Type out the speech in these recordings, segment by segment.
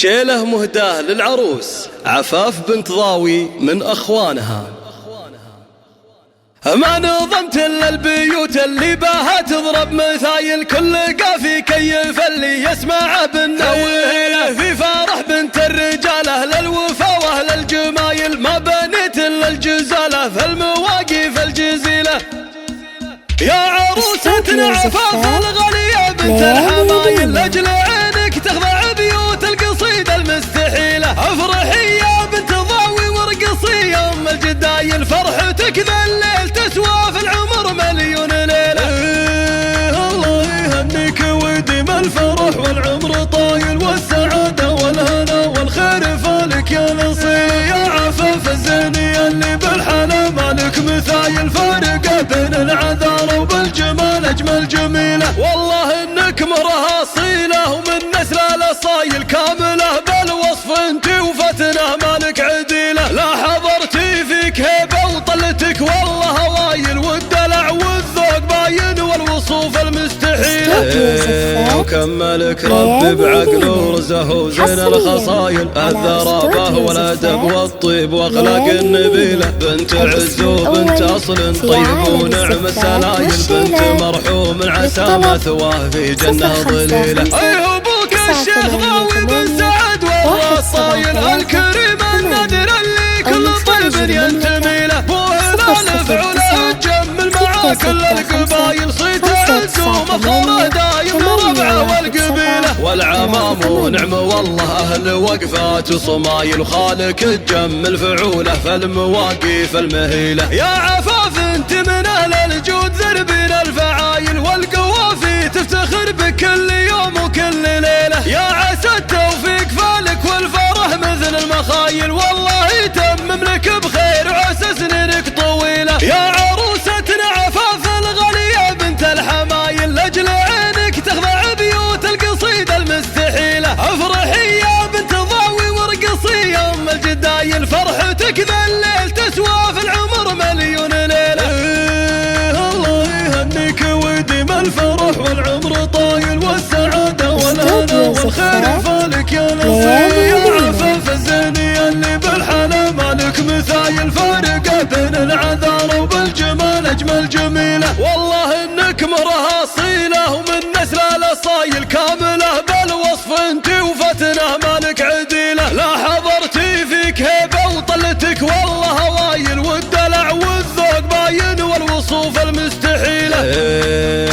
شيله مهداه للعروس عفاف بنت ضاوي من أخوانها. ما نظمت إلا البيوت اللي باها تضرب مثايل، كل قافي كيف اللي يسمع بالنويله. في فرح بنت الرجال أهل الوفا وأهل الجمايل، ما بنيت إلا الجزالة في المواقف الجزيلة. يا عروستنا عفاف الغالية بنت الحمايل، لأجل عينك تخضع بيوت القصيدة المستحيلة. افرحي يا بنت ضاوي وارقصي يا ام الجدايل، فرحتك ذا الليل تسوى في العمر مليون ليلة. الله يهنيك وديم الفرح والعمر طايل، والسعادة والهنا والخير فالك يا نصير. يا عفاف الزيني اللي بالحلا مالك مثايل، فارقة بين العذارى وبالجمال اجمل جميلة. والله انك مرها اصيلة ومن نسل الاصايل كاملة، بالوصف انت وفتنة مالك عديلة. لا حضرتي فيك هيبة وطلتك والله هوايل، والدلع والذوق باين والوصوف المستحيلة. وكملك ربي بعقله ورزه وزين الخصايل، الذرابة والادب والطيب واخلاق النبيلة. بنت عز وبنت اصل طيب ونعم السلايل، بنت مرحوم عسى مثواه في جنة ظليلة. ايه ابوك الشيخ ضاوي بن سعد والرصايل، الكريم النادر اللي كل طيب ينتمي له. بو هلال فعله تجمل مع كل القبايل، صيت عز ومفخره دايم لربعه والقبيله. والعمام ونعم والله اهل وقفات وصمايل، وخالك تجمل فعوله في المواقف المهيله. يا عفاف انت من اهل الجود ذربين الفعايل، والقوافي تفتخر بكل يوم وكل ليله. يا عسى التوفيق فالك والفرح مثل المخايل، والله يتمم لك بخير وعسى سنينك طويله. يا عروستنا عفاف الغالية بنت الحمايل، لاجل عينك تخضع بيوت القصيدة المستحيلة. افرحي يا بنت ضاوي وارقصي يا ام الجدايل، فرحتك ذا الليل تسوى في العمر مليون ليلة. الله يهنيك وديم الفرح والعمر طايل، والسعادة والهنا والخير فالك يا نصير. يا عفاف الزيني اللي بالحلا مالك مثايل، فارقة بين العذارى وبالجمال اجمل جميلة. والله انك مرها اصيلة ومن نسل الاصايل كاملة، بالوصف انت وفتنة مالك عديلة. لا حضرتي فيك هيبة وطلتك والله هوايل، والدلع والذوق باين والوصوف المستحيلة.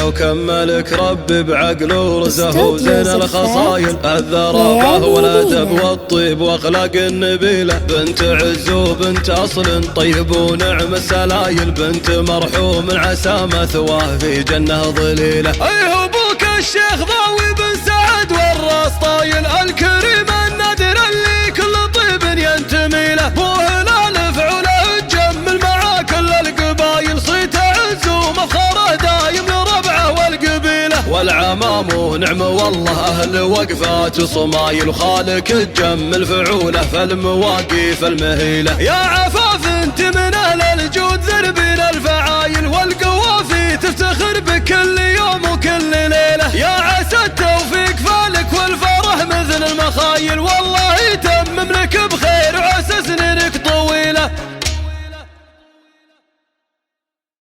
وكملك ربي بعقله ورزه وزين الخصايل، الذرابة والادب والطيب واخلاق النبيلة. بنت عز وبنت اصل طيب ونعم السلايل، بنت مرحوم عسى مثواه في جنة ظليلة. ايه ابوك الشيخ ضاوي بن سعد والراس طايل، الكريم النادر اللي كل طيب ينتمي له. بو هلال فعله تجمل مع كل القبايل، صيت عز ومفخره دايم لربعه والقبيله. والعمام ونعم والله اهل وقفات وصمايل، وخالك تجمل فعوله في المواقف المهيله. يا عفاف انت من اهل الجود ذربين الفعايل، والقوافي تفتخر